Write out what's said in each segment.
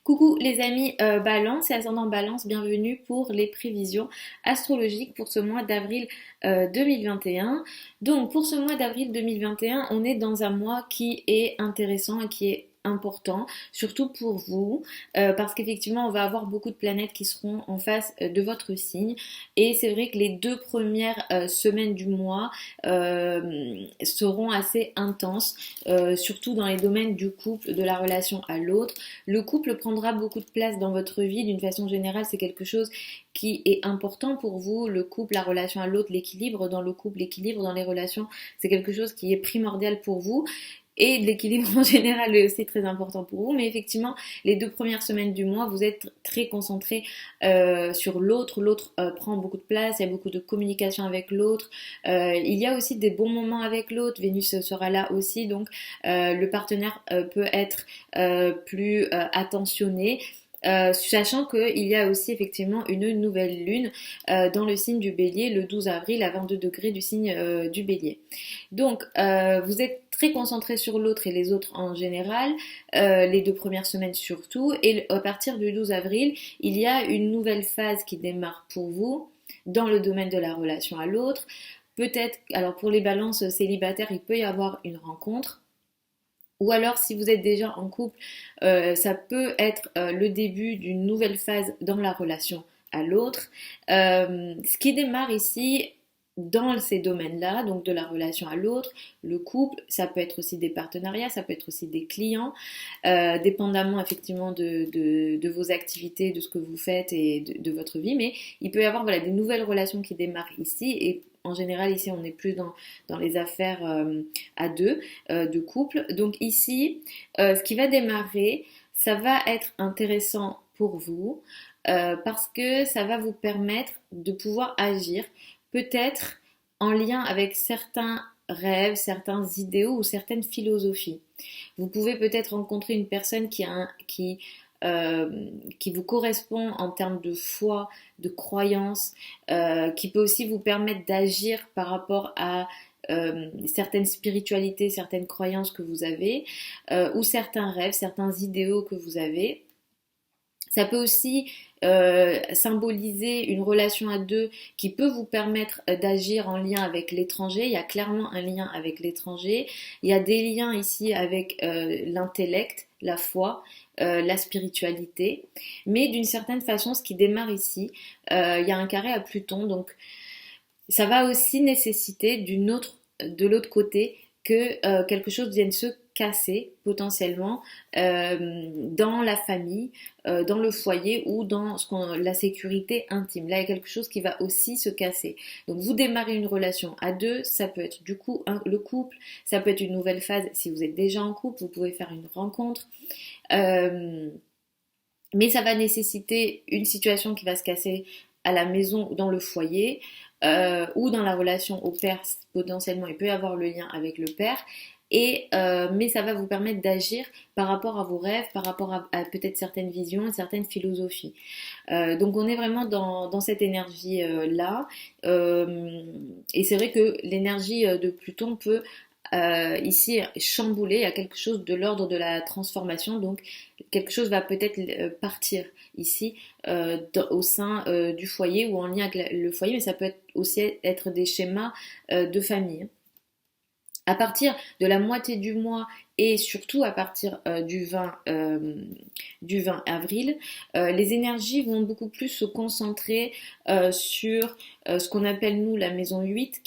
Coucou les amis Balance et ascendant Balance, bienvenue pour les prévisions astrologiques pour ce mois d'avril 2021. Donc pour ce mois d'avril 2021, on est dans un mois qui est intéressant et qui est important, surtout pour vous, parce qu'effectivement on va avoir beaucoup de planètes qui seront en face de votre signe et c'est vrai que les deux premières semaines du mois seront assez intenses, surtout dans les domaines du couple, de la relation à l'autre. Le couple prendra beaucoup de place dans votre vie. D'une façon générale, c'est quelque chose qui est important pour vous. Le couple, la relation à l'autre, l'équilibre dans le couple, l'équilibre dans les relations, c'est quelque chose qui est primordial pour vous. Et l'équilibre en général est aussi très important pour vous. Mais effectivement, les deux premières semaines du mois, vous êtes très concentré sur l'autre. L'autre prend beaucoup de place, il y a beaucoup de communication avec l'autre. Il y a aussi des bons moments avec l'autre. Vénus sera là aussi, donc le partenaire peut être plus attentionné. Sachant qu'il y a aussi effectivement une nouvelle lune dans le signe du Bélier le 12 avril à 22 degrés du signe du Bélier. Donc vous êtes très concentré sur l'autre et les autres en général, les deux premières semaines surtout, et à partir du 12 avril, il y a une nouvelle phase qui démarre pour vous dans le domaine de la relation à l'autre. Peut-être, alors pour les balances célibataires, il peut y avoir une rencontre. Ou alors, si vous êtes déjà en couple, ça peut être le début d'une nouvelle phase dans la relation à l'autre. Ce qui démarre ici dans ces domaines-là, donc de la relation à l'autre, le couple, ça peut être aussi des partenariats, ça peut être aussi des clients, dépendamment effectivement de vos activités, de ce que vous faites et de votre vie, mais il peut y avoir voilà, des nouvelles relations qui démarrent ici et en général, ici, on est plus dans les affaires à deux, de couple. Donc ici, ce qui va démarrer, ça va être intéressant pour vous parce que ça va vous permettre de pouvoir agir peut-être en lien avec certains rêves, certains idéaux ou certaines philosophies. Vous pouvez peut-être rencontrer une personne qui vous correspond en termes de foi, de croyance, qui peut aussi vous permettre d'agir par rapport à certaines spiritualités, certaines croyances que vous avez, ou certains rêves, certains idéaux que vous avez. Ça peut aussi symboliser une relation à deux qui peut vous permettre d'agir en lien avec l'étranger. Il y a clairement un lien avec l'étranger. Il y a des liens ici avec l'intellect, la foi, la spiritualité. Mais d'une certaine façon, ce qui démarre ici, il y a un carré à Pluton. Donc ça va aussi nécessiter de l'autre côté que quelque chose vienne se casser potentiellement dans la famille, dans le foyer ou dans la sécurité intime. Là, il y a quelque chose qui va aussi se casser. Donc, vous démarrez une relation à deux, ça peut être du coup le couple, ça peut être une nouvelle phase. Si vous êtes déjà en couple, vous pouvez faire une rencontre. Euh, mais ça va nécessiter une situation qui va se casser à la maison ou dans le foyer ou dans la relation au père. Potentiellement, il peut y avoir le lien avec le père. Mais ça va vous permettre d'agir par rapport à vos rêves, par rapport à peut-être certaines visions, certaines philosophies. Donc on est vraiment dans cette énergie-là. Et c'est vrai que l'énergie de Pluton peut ici chambouler, il y a quelque chose de l'ordre de la transformation, donc quelque chose va peut-être partir ici au sein du foyer ou en lien avec le foyer, mais ça peut aussi être des schémas de famille. À partir de la moitié du mois et surtout à partir du 20 avril, les énergies vont beaucoup plus se concentrer sur ce qu'on appelle nous la maison 8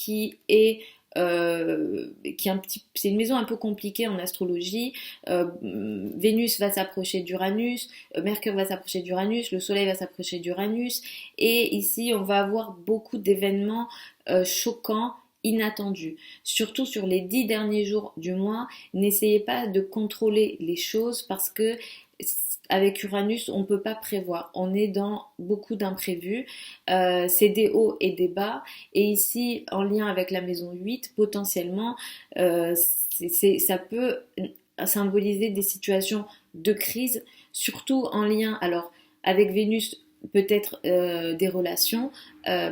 c'est une maison un peu compliquée en astrologie. Vénus va s'approcher d'Uranus, Mercure va s'approcher d'Uranus, le Soleil va s'approcher d'Uranus, et ici on va avoir beaucoup d'événements choquants, inattendus. Surtout sur les 10 derniers jours du mois, n'essayez pas de contrôler les choses parce que avec Uranus, on ne peut pas prévoir. On est dans beaucoup d'imprévus. C'est des hauts et des bas. Et ici, en lien avec la maison 8, potentiellement, ça peut symboliser des situations de crise, surtout en lien, alors, avec Vénus, peut-être des relations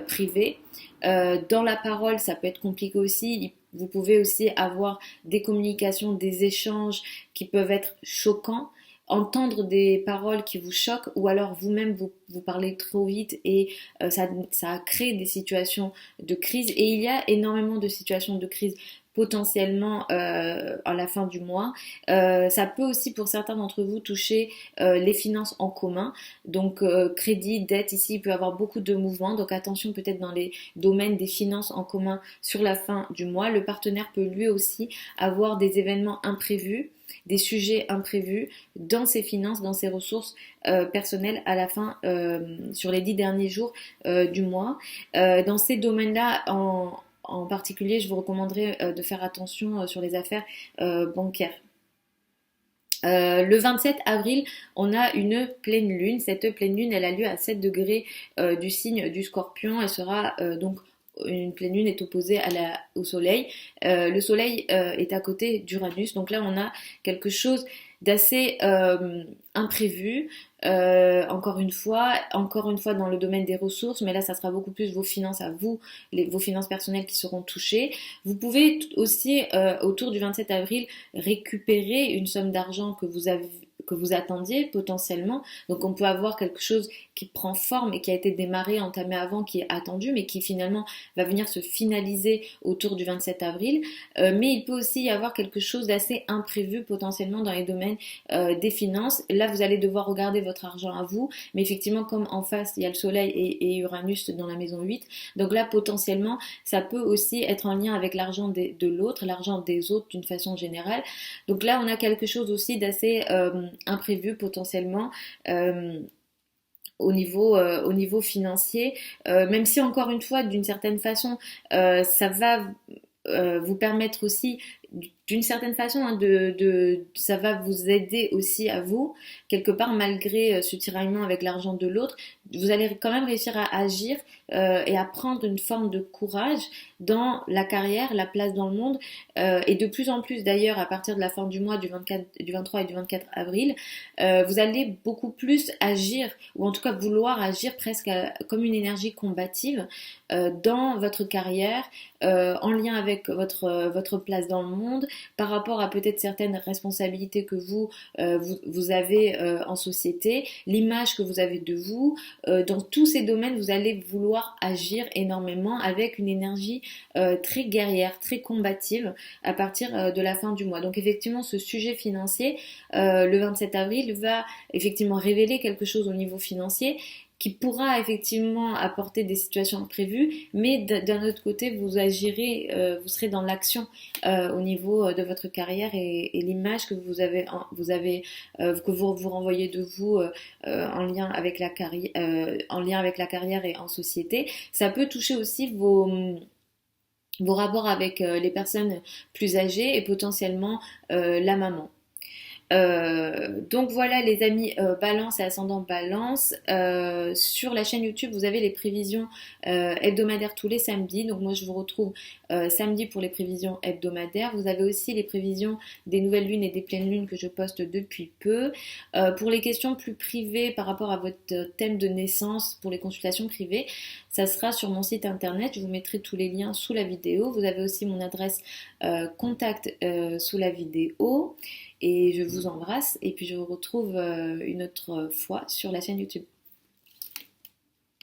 privées. Dans la parole, ça peut être compliqué aussi. Vous pouvez aussi avoir des communications, des échanges qui peuvent être choquants entendre des paroles qui vous choquent ou alors vous-même vous parlez trop vite et ça crée des situations de crise et il y a énormément de situations de crise potentiellement à la fin du mois. Ça peut aussi pour certains d'entre vous toucher les finances en commun. Donc crédit, dette, ici il peut y avoir beaucoup de mouvements. Donc attention peut-être dans les domaines des finances en commun sur la fin du mois. Le partenaire peut lui aussi avoir des événements imprévus, des sujets imprévus dans ses finances, dans ses ressources personnelles à la fin, sur les 10 derniers jours du mois. Dans ces domaines-là, en particulier, je vous recommanderais de faire attention sur les affaires bancaires. Le 27 avril, on a une pleine lune. Cette pleine lune, elle a lieu à 7 degrés du signe du Scorpion. Elle sera donc une pleine lune est opposée au soleil. Le soleil est à côté d'Uranus. Donc là, on a quelque chose d'assez imprévu. Encore une fois dans le domaine des ressources, mais là, ça sera beaucoup plus vos finances à vous, vos finances personnelles qui seront touchées. Vous pouvez aussi, autour du 27 avril, récupérer une somme d'argent que vous attendiez potentiellement. Donc on peut avoir quelque chose qui prend forme et qui a été démarré, entamé avant, qui est attendu, mais qui finalement va venir se finaliser autour du 27 avril. Mais il peut aussi y avoir quelque chose d'assez imprévu potentiellement dans les domaines des finances. Là, vous allez devoir regarder votre argent à vous, mais effectivement, comme en face, il y a le Soleil et Uranus dans la maison 8, donc là, potentiellement, ça peut aussi être en lien avec l'argent de l'autre, l'argent des autres d'une façon générale. Donc là, on a quelque chose aussi d'assez imprévu potentiellement au niveau financier, même si encore une fois, d'une certaine façon, ça va vous permettre aussi d'une certaine façon hein, ça va vous aider aussi à vous quelque part malgré ce tiraillement avec l'argent de l'autre, vous allez quand même réussir à agir et à prendre une forme de courage dans la carrière, la place dans le monde et de plus en plus d'ailleurs à partir de la fin du mois du 23 et du 24 avril vous allez beaucoup plus agir ou en tout cas vouloir agir presque comme une énergie combative dans votre carrière en lien avec votre place dans le monde par rapport à peut-être certaines responsabilités que vous avez en société, l'image que vous avez de vous. Dans tous ces domaines, vous allez vouloir agir énormément avec une énergie très guerrière, très combative à partir de la fin du mois. Donc effectivement, ce sujet financier, le 27 avril, va effectivement révéler quelque chose au niveau financier qui pourra effectivement apporter des situations imprévues, mais d'un autre côté, vous agirez, vous serez dans l'action au niveau de votre carrière et l'image que que vous renvoyez de vous en lien avec la carrière et en société. Ça peut toucher aussi vos rapports avec les personnes plus âgées et potentiellement la maman. Donc voilà les amis, Balance et ascendant Balance. Sur la chaîne YouTube, vous avez les prévisions hebdomadaires tous les samedis. Donc moi je vous retrouve samedi pour les prévisions hebdomadaires. Vous avez aussi les prévisions des nouvelles lunes et des pleines lunes que je poste depuis peu. Pour les questions plus privées par rapport à votre thème de naissance, pour les consultations privées, ça sera sur mon site internet. Je vous mettrai tous les liens sous la vidéo. Vous avez aussi mon adresse contact sous la vidéo. Et je vous embrasse et puis je vous retrouve une autre fois sur la chaîne YouTube.